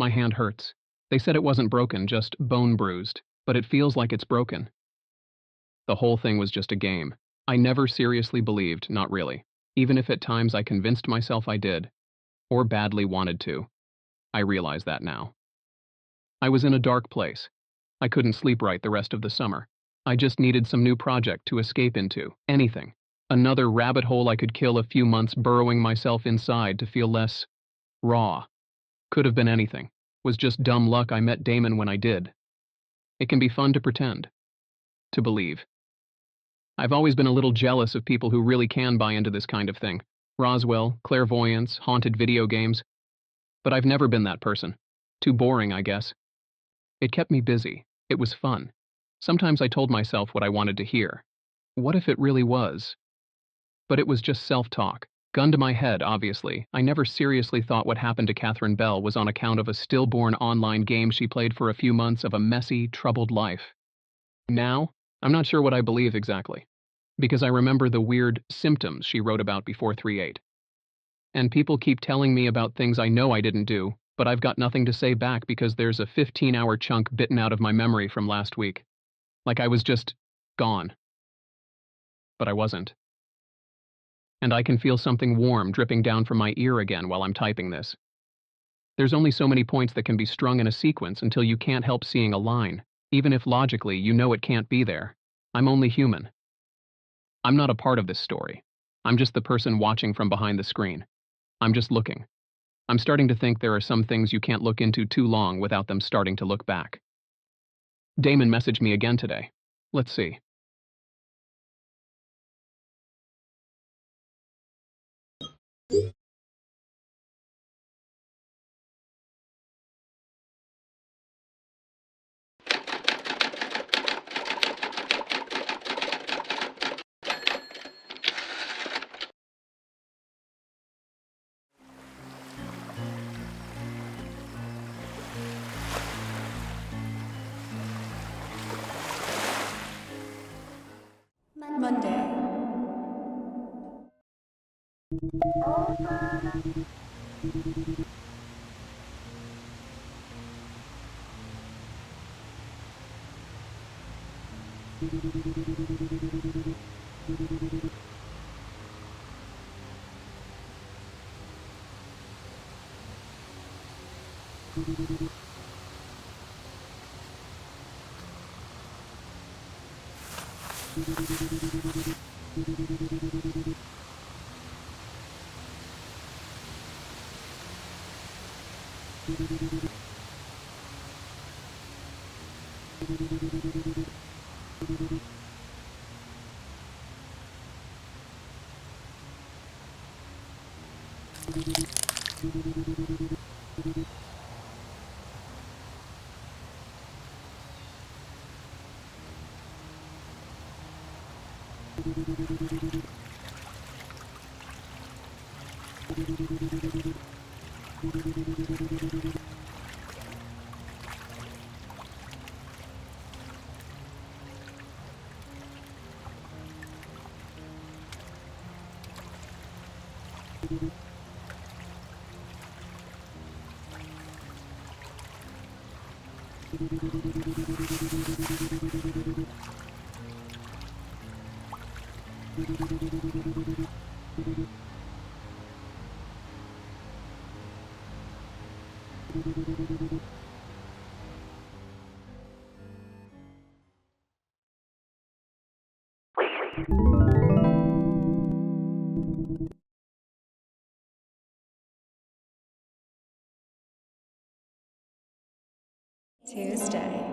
My hand hurts. They said it wasn't broken, just bone bruised, but it feels like it's broken. The whole thing was just a game. I never seriously believed, not really. Even if at times I convinced myself I did, or badly wanted to. I realize that now. I was in a dark place. I couldn't sleep right the rest of the summer. I just needed some new project to escape into, anything. Another rabbit hole I could kill a few months burrowing myself inside to feel less raw. Could have been anything. Was just dumb luck I met Damon when I did. It can be fun to pretend. To believe. I've always been a little jealous of people who really can buy into this kind of thing. Roswell, clairvoyance, haunted video games. But I've never been that person. Too boring, I guess. It kept me busy. It was fun. Sometimes I told myself what I wanted to hear. What if it really was? But it was just self-talk. Gun to my head, obviously. I never seriously thought what happened to Catherine Bell was on account of a stillborn online game she played for a few months of a messy, troubled life. Now, I'm not sure what I believe exactly. Because I remember the weird symptoms she wrote about before 3/8. And people keep telling me about things I know I didn't do, but I've got nothing to say back because there's a 15-hour chunk bitten out of my memory from last week. Like I was just gone. But I wasn't. And I can feel something warm dripping down from my ear again while I'm typing this. There's only so many points that can be strung in a sequence until you can't help seeing a line, even if logically you know it can't be there. I'm only human. I'm not a part of this story. I'm just the person watching from behind the screen. I'm just looking. I'm starting to think there are some things you can't look into too long without them starting to look back. Damon messaged me again today. Let's see. Monday. Tuesday.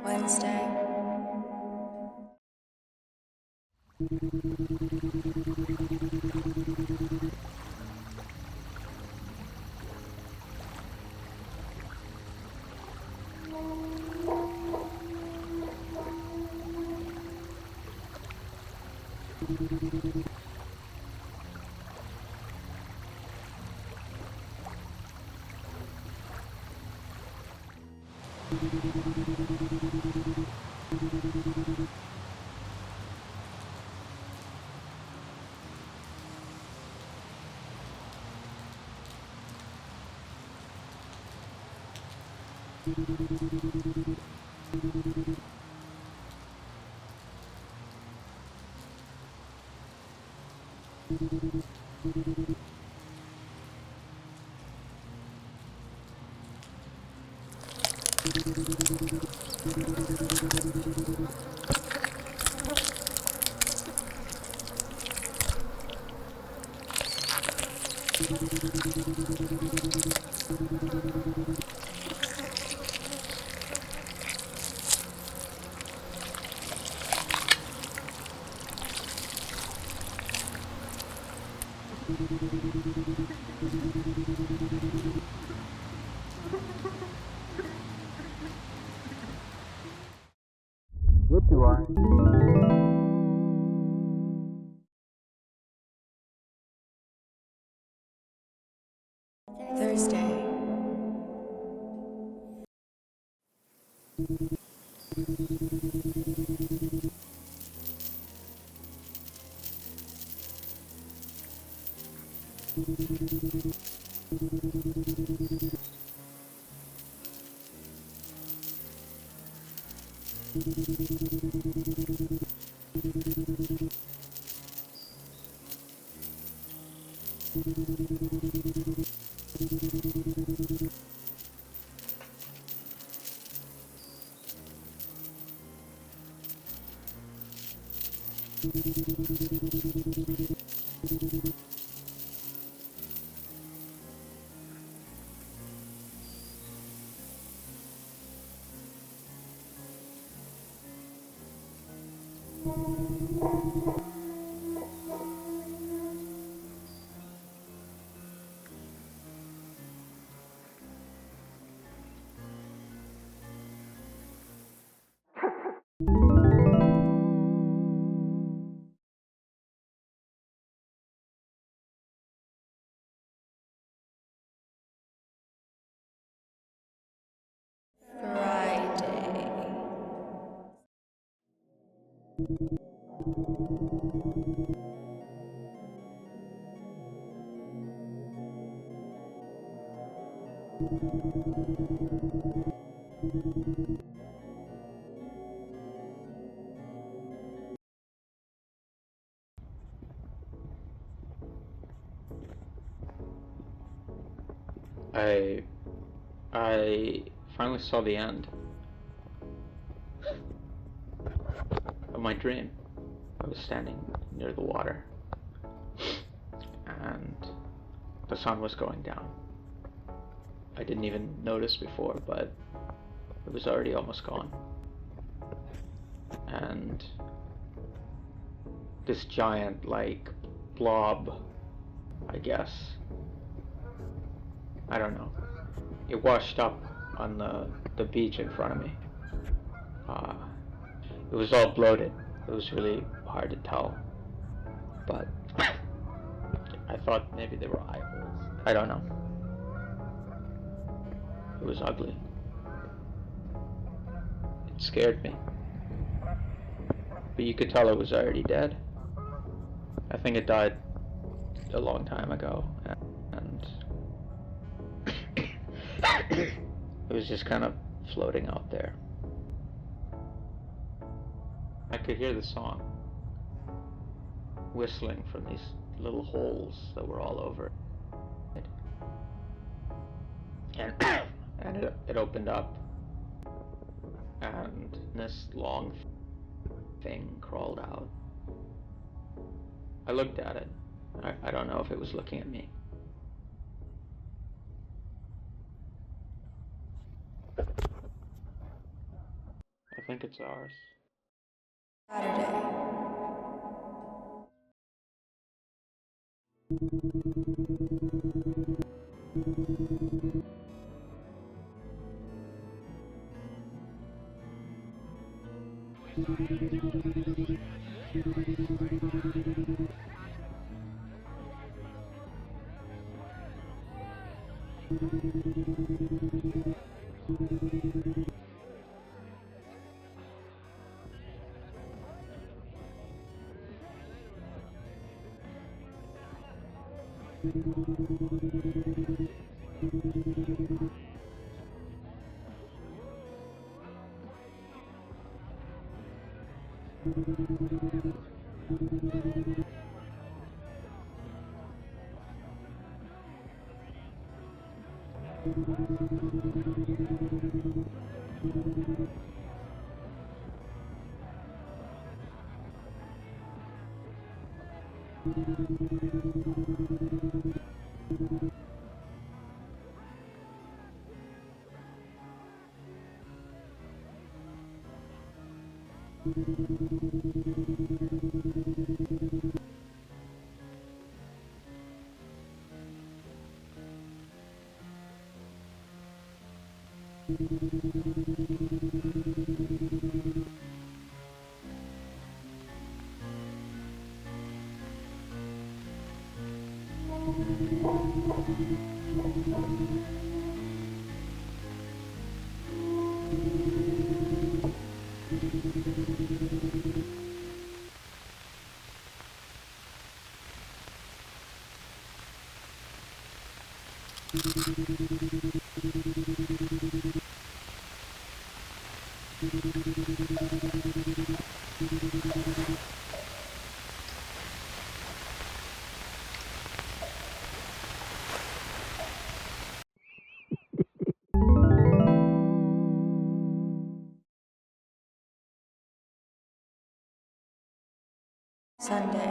Wednesday. What do I? Thursday. Friday. I finally saw the end of my dream. I was standing near the water, and the sun was going down. I didn't even notice before, but it was already almost gone. And this giant, like, blob, I guess, I don't know, it washed up on the beach in front of me. It was all bloated. It was really hard to tell, but I thought maybe they were eye holes. I don't know. It was ugly. It scared me. But you could tell it was already dead. I think it died a long time ago, and it was just kind of floating out there. I could hear the song whistling from these little holes that were all over it. And it opened up, and this long thing crawled out. I looked at it. I don't know if it was looking at me. I think it's ours. Saturday. Sunday.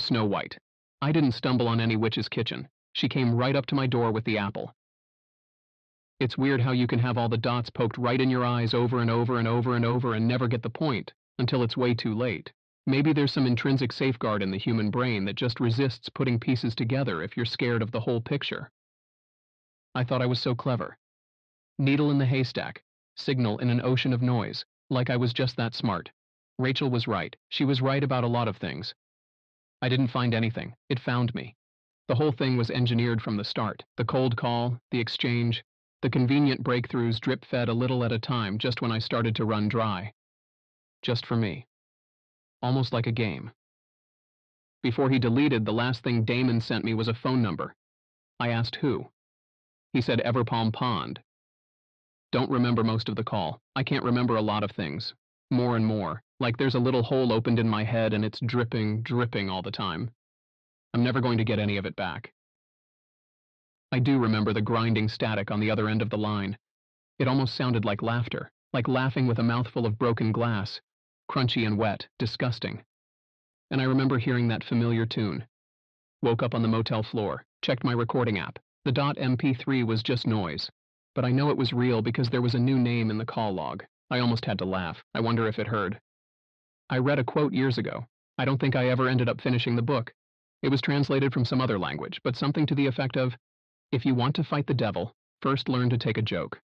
Snow White. I didn't stumble on any witch's kitchen. She came right up to my door with the apple. It's weird how you can have all the dots poked right in your eyes over and over and over and over and never get the point until it's way too late. Maybe there's some intrinsic safeguard in the human brain that just resists putting pieces together if you're scared of the whole picture. I thought I was so clever. Needle in the haystack, signal in an ocean of noise, like I was just that smart. Rachel was right. She was right about a lot of things. I didn't find anything. It found me. The whole thing was engineered from the start. The cold call, the exchange, the convenient breakthroughs drip-fed a little at a time just when I started to run dry. Just for me. Almost like a game. Before he deleted, the last thing Damon sent me was a phone number. I asked who. He said Everpalm Pond. Don't remember most of the call. I can't remember a lot of things. More and more. Like there's a little hole opened in my head and it's dripping all the time. I'm never going to get any of it back. I do remember the grinding static on the other end of the line. It almost sounded like laughter, like laughing with a mouthful of broken glass. Crunchy and wet, disgusting. And I remember hearing that familiar tune. Woke up on the motel floor, checked my recording app. The .mp3 was just noise. But I know it was real because there was a new name in the call log. I almost had to laugh. I wonder if it heard. I read a quote years ago. I don't think I ever ended up finishing the book. It was translated from some other language, but something to the effect of, if you want to fight the devil, first learn to take a joke.